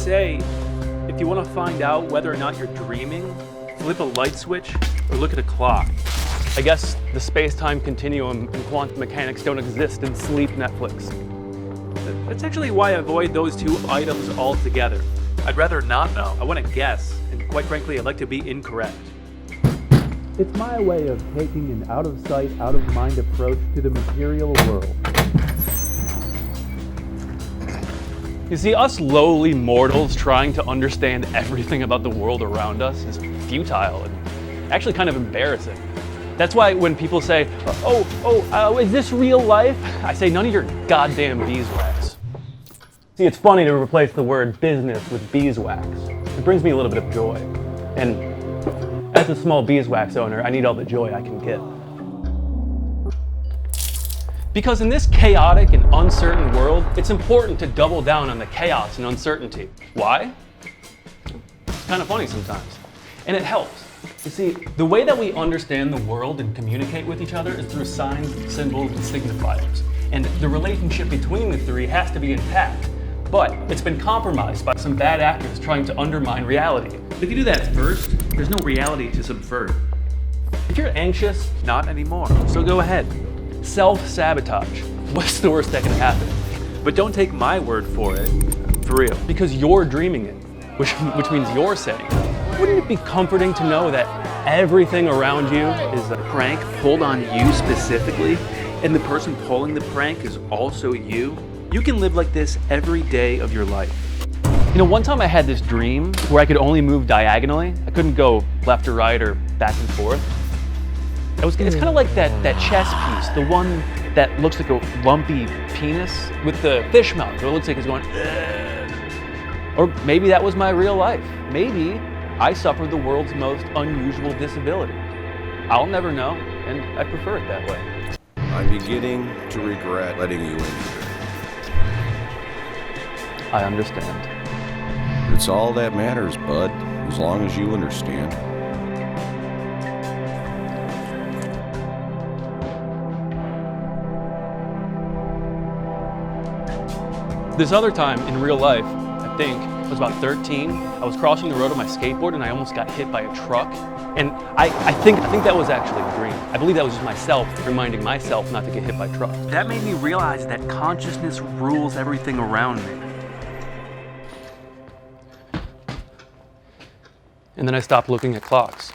say, if you want to find out whether or not you're dreaming, flip a light switch or look at a clock. I guess the space-time continuum and quantum mechanics don't exist in sleep Netflix. That's actually why I avoid those two items altogether. I'd rather not know. I want to guess, and quite frankly, I'd like to be incorrect. It's my way of taking an out-of-sight, out-of-mind approach to the material world. You see, us lowly mortals trying to understand everything about the world around us is futile and actually kind of embarrassing. That's why when people say, is this real life? I say, none of your goddamn beeswax. See, it's funny to replace the word business with beeswax. It brings me a little bit of joy. And as a small beeswax owner, I need all the joy I can get. Because in this chaotic and uncertain world, it's important to double down on the chaos and uncertainty. Why? It's kind of funny sometimes. And it helps. You see, the way that we understand the world and communicate with each other is through signs, symbols, and signifiers. And the relationship between the three has to be intact. But it's been compromised by some bad actors trying to undermine reality. If you do that first, there's no reality to subvert. If you're anxious, Not anymore, so go ahead. self-sabotage. What's the worst that can happen? But don't take my word for it, for real. Because you're dreaming it, which means you're saying it. Wouldn't it be comforting to know that everything around you is a Prank pulled on you specifically, and the person pulling the prank is also you? You can live like this every day of your life. You know, one time I had this dream where I could only move diagonally. I couldn't go left or right or back and forth. It's kind of like that chess piece, the one that looks like a lumpy penis with the fish mouth. It looks like it's going, ugh. Or maybe that was my real life. Maybe I suffered the world's most unusual disability. I'll never know, and I prefer it that way. I'm beginning to regret letting you in here. I understand. It's all that matters, bud, as long as you understand. This other time in real life, I think, I was about 13. I was crossing the road on my skateboard and I almost got hit by a truck. And I think that was actually a dream. I believe that was just myself reminding myself not to get hit by trucks. That made me realize that consciousness rules everything around me. And then I stopped looking at clocks.